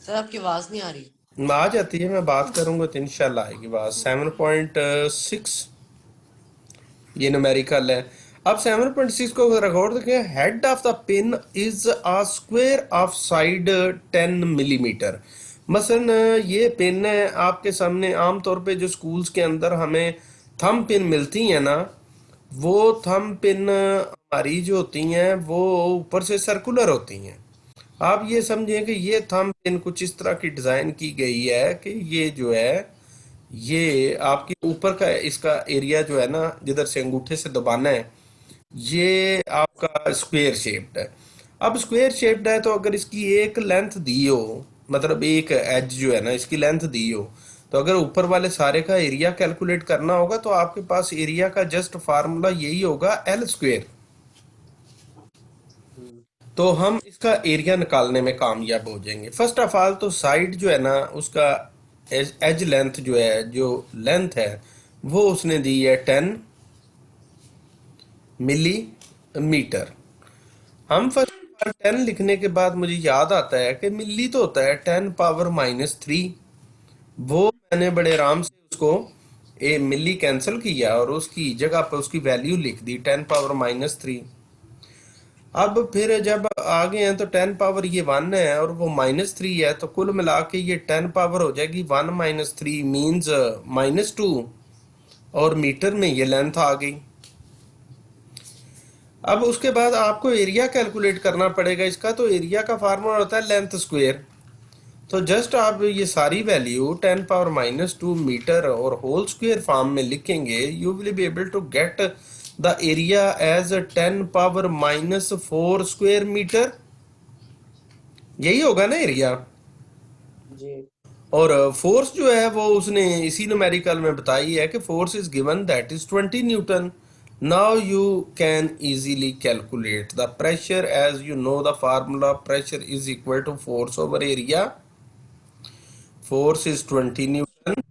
Sir आपकी आवाज नहीं आ रही। आ जाती है, मैं बात करूंगा तो इंशाल्लाह आएगी बात। 7.6 ये न्यूमेरिकल है। अब 7.6 को अगर गौर देखें, head of the pin is a square of side 10 millimetre. मसलन ये पिन है आपके सामने, आमतौर पे जो स्कूल्स के अंदर हमें थंब पिन मिलती हैं ना, वो थंब पिन हमारी जो होती हैं वो ऊपर से सर्कुलर होती हैं। आप ये समझें कि ये थंब पिन कुछ इस तरह की डिजाइन की गई है कि ये जो है, ये आपके ऊपर का इसका एरिया जो है ना, जिधर से अंगूठे से दबाना है, ये आपका स्क्वायर शेप्ड है। अब स्क्वायर शेप्ड है तो अगर इसकी एक लेंथ दी हो, मतलब एक एज जो है ना इसकी लेंथ दी हो, तो अगर ऊपर वाले सारे का एरिया कैलकुलेट करना होगा तो आपके पास एरिया का जस्ट फार्मूला यही होगा, एल स्क्वायर। हम्म। तो हम इसका एरिया निकालने में कामयाब हो जाएंगे। फर्स्ट ऑफ ऑल तो साइड जो है ना उसका एज लेंथ जो है, जो लेंथ है वो उसने दी है 10 मिलीमीटर। हम फर्स्ट 10 लिखने के बाद मुझे याद आता है कि मिली तो होता है 10 पावर -3। वो मैंने बड़े आराम से उसको ए मिली कैंसिल किया और उसकी जगह पर उसकी वैल्यू लिख दी 10 पावर -3। अब फिर जब आगे हैं तो 10 पावर ये 1 है और वो -3 है, तो कुल मिला के ये 10 पावर हो जाएगी 1 - 3 मीन्स -2। और मीटर में ये लेंथ आ गई। अब उसके बाद आपको एरिया कैलकुलेट करना पड़ेगा इसका, तो एरिया का फार्मूला होता है लेंथ स्क्वायर। तो जस्ट आप ये सारी वैल्यू 10 पावर -2 मीटर और होल स्क्वायर फॉर्म में लिखेंगे, you will be able to get the area as 10 power -4 square metre. यही होगा ना एरिया। जी। और फोर्स जो है वो उसने इसी न्यूमेरिकल में बताई है कि force is given that is 20 newton. Now you can easily calculate the pressure as you know the formula, pressure is equal to force over area. Force is 20 newton,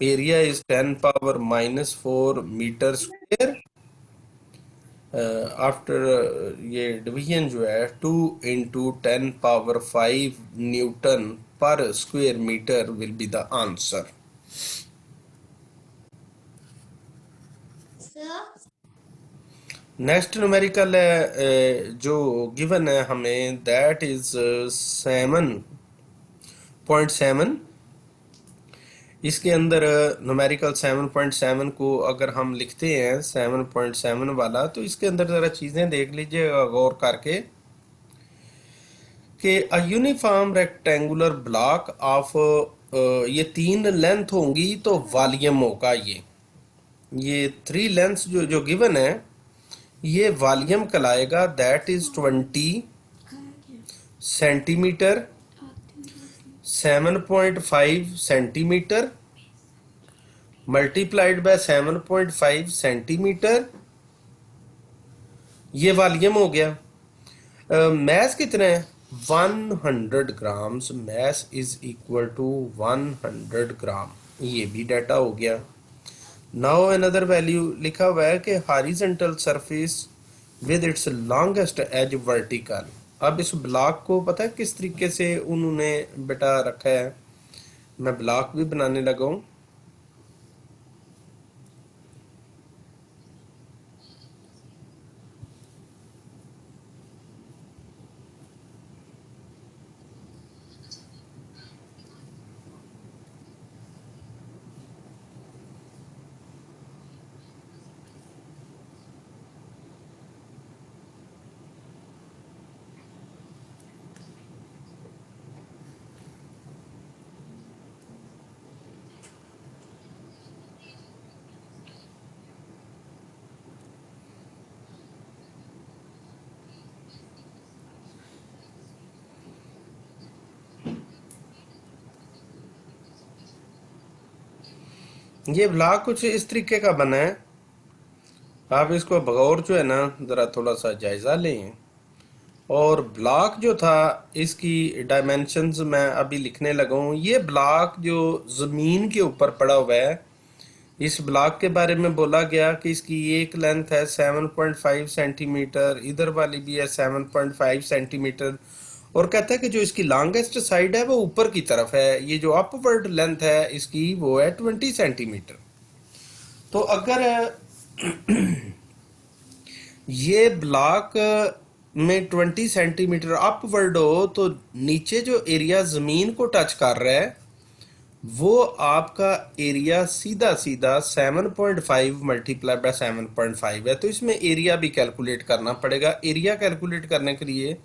area is 10 power -4 metre square. After ये division जो है 2 × 10 power 5 newton पर square metre will be the answer. Next numerical है जो given है हमें, that is 7.7। इसके अंदर न्यूमेरिकल 7.7 को अगर हम लिखते हैं 7.7 वाला, तो इसके अंदर जरा चीजें देख लीजिएगा गौर करके कि a uniform rectangular block of, ये 3 लेंथ होंगी तो वॉल्यूम होगा ये 3 लेंथ जो जो गिवन है ये वॉल्यूम कहलाएगा, that is 20 centimetre, 7.5 centimetre multiplied by 7.5 centimetre, ये वॉल्यूम हो गया। मैस कितना है? 100 grams. Mass is equal to 100 gram. ये भी डाटा हो गया। नाउ अनदर वैल्यू लिखा हुआ है कि horizontal surface with its longest edge vertical. अब इस ब्लॉक को पता है किस तरीके से उन्होंने बेटा रखा है? मैं ब्लॉक भी बनाने लगा हूँ। ये ब्लॉक कुछ इस तरीके का बना है। आप इसको बगौर जो है ना जरा थोड़ा सा जायजा लें। और ब्लॉक जो था इसकी डायमेंशंस मैं अभी लिखने लगा हूँ। ये ब्लॉक जो जमीन के ऊपर पड़ा हुआ है, इस ब्लॉक के बारे में बोला गया कि इसकी एक लेंथ है 7.5 सेंटीमीटर, इधर वाली भी है 7.5 सेंटीमीटर, और कहता है कि जो इसकी लॉन्गेस्ट साइड है वो ऊपर की तरफ है, ये जो अपवर्ड लेंथ है इसकी वो है 20 सेंटीमीटर। तो अगर ये ब्लॉक में 20 सेंटीमीटर अपवर्ड हो तो नीचे जो एरिया जमीन को टच कर रहा है वो आपका एरिया सीधा सीधा 7.5 मल्टीप्लाई बाय 7.5 है। तो इसमें एरिया भी कैलकुलेट करना पड़ेगा। एरिया कैलकुलेट करने के लिए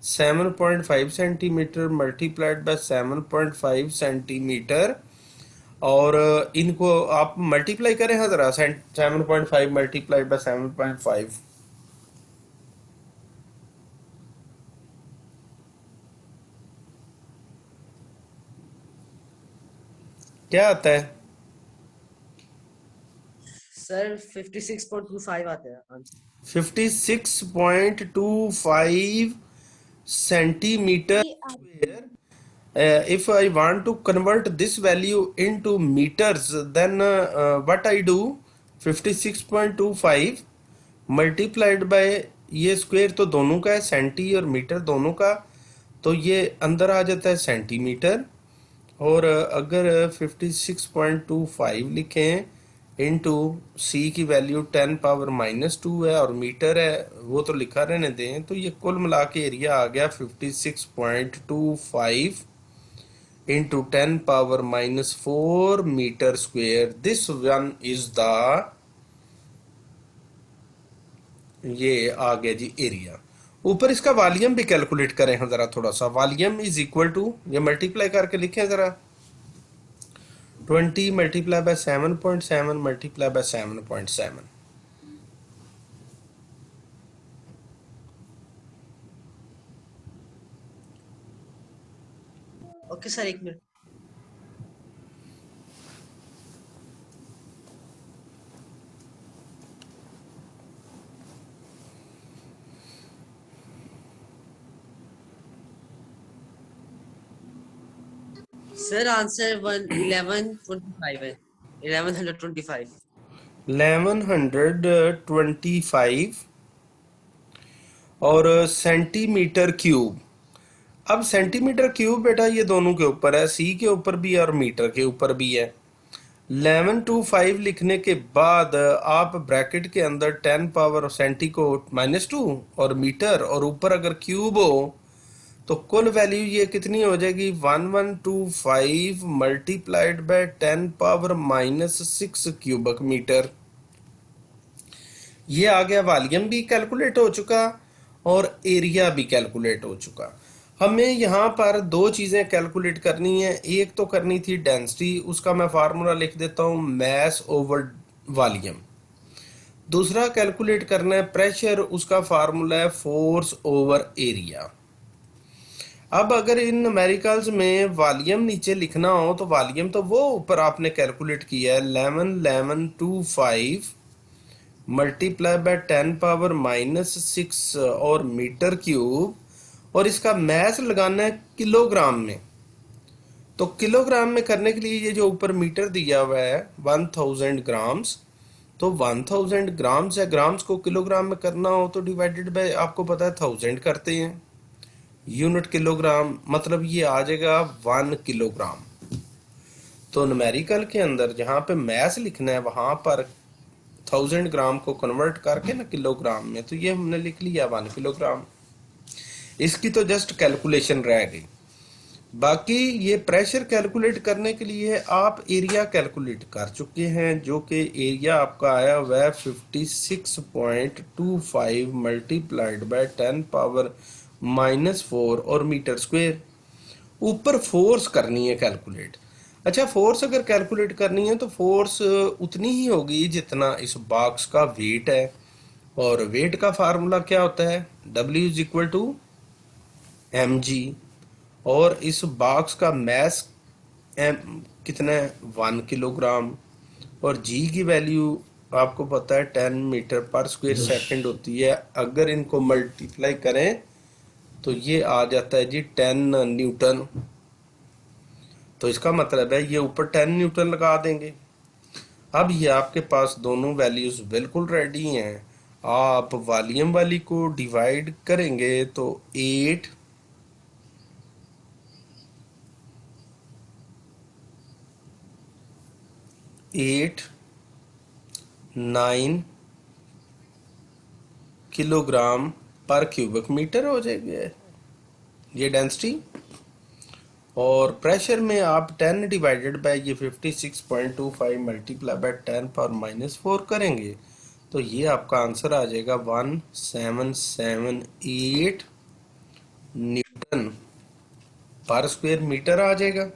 7.5 सेंटीमीटर मल्टीप्लाइड बाय 7.5 सेंटीमीटर, और इनको आप मल्टीप्लाई करें ज़रा, 7.5 मल्टीप्लाइड बाय 7.5 क्या आता है? सर 56.25 आते हैं answer. 56.25 centimeter square. If I want to convert this value into meters, then what I do, 56.25 multiplied by ये स्क्वायर तो दोनों का है, सेंटी और मीटर दोनों का, तो ये अंदर आ जाता है सेंटीमीटर। और अगर 56.25 लिखें इनटू सी की वैल्यू 10⁻⁻2 है और मीटर है वो तो लिखा रहने दें, तो ये कुल मिला के एरिया आ गया 56.25 into 10⁻⁻4 metre square. This one is the, ये आ गया जी एरिया। ऊपर इसका वॉल्यूम भी कैलकुलेट करें हम जरा थोड़ा सा। वॉल्यूम इज इक्वल टू, ये मल्टीप्लाई करके लिखें जरा, 20 multiply by 7.7 multiply by 7.7। Okay sir, एक मिनट। सर आंसर 1125 है, 1125। 1125 और सेंटीमीटर क्यूब। अब सेंटीमीटर क्यूब बेटा ये दोनों के ऊपर है, सी के ऊपर भी है और मीटर के ऊपर भी है। 1125 लिखने के बाद आप ब्रैकेट के अंदर 10 पावर सेंटी को -2 और मीटर और ऊपर अगर क्यूब हो तो कुल वैल्यू ये कितनी हो जाएगी, 1125 मल्टीप्लाइड बाय 10⁻⁻6 क्यूबिक मीटर। ये आ गया, वॉल्यूम भी कैलकुलेट हो चुका और एरिया भी कैलकुलेट हो चुका। हमें यहाँ पर दो चीज़ें कैलकुलेट करनी है। एक तो करनी थी डेंसिटी, उसका मैं फार्मूला लिख देता हूँ, मैस ओवर वॉल्यूम। दूसरा कैलकुलेट करना है प्रेशर, उसका फार्मूला है फोर्स ओवर एरिया। अब अगर इन न्यूमेरिकल्स में वॉल्यूम नीचे लिखना हो तो वॉल्यूम तो वो ऊपर आपने कैलकुलेट किया है, 1125 मल्टीप्लाई बाय 10⁻⁻6 और मीटर क्यूब, और इसका मैस लगाना है किलोग्राम में। तो किलोग्राम में करने के लिए ये जो ऊपर मीटर दिया हुआ है 1000 ग्राम्स, तो 1000 ग्राम्स है, ग्राम्स को किलोग्राम में करना हो तो डिवाइडेड बाय, आपको पता है 1000 करते हैं, यूनिट किलोग्राम, मतलब ये आ जाएगा 1 किलोग्राम। तो न्यूमेरिकल के अंदर जहाँ पे मैस लिखना है वहां पर 1000 ग्राम को कन्वर्ट करके ना किलोग्राम में, तो ये हमने लिख लिया 1 किलोग्राम। इसकी तो जस्ट कैलकुलेशन रह गई। बाकी ये प्रेशर कैलकुलेट करने के लिए आप एरिया कैलकुलेट कर चुके हैं, जो कि एरिया आपका आया हुआ है 56.25 मल्टीप्लाइड बाय 10⁻⁻4 और मीटर स्क्वेयर। ऊपर फोर्स करनी है कैलकुलेट। अच्छा, फोर्स अगर कैलकुलेट करनी है तो फोर्स उतनी ही होगी जितना इस बॉक्स का वेट है, और वेट का फार्मूला क्या होता है, W is equal to mg, और इस बॉक्स का मैस एम कितना है, 1 किलोग्राम, और g की वैल्यू आपको पता है 10 मीटर पर स्क्वायर सेकंड होती है। अगर इनको मल्टीप्लाई करें तो ये आ जाता है जी 10 न्यूटन। तो इसका मतलब है ये ऊपर 10 न्यूटन लगा देंगे। अब ये आपके पास दोनों वैल्यूज बिल्कुल रेडी हैं। आप वॉल्यूम वाली को डिवाइड करेंगे तो 8 9 किलोग्राम पर क्यूबिक मीटर हो जाएगी ये डेंसिटी। और प्रेशर में आप 10 डिवाइडेड बाय ये 56.25 मल्टीप्लाई बाय 10⁻⁻4 करेंगे तो ये आपका आंसर आ जाएगा 1778 न्यूटन पर स्क्वायर मीटर आ जाएगा।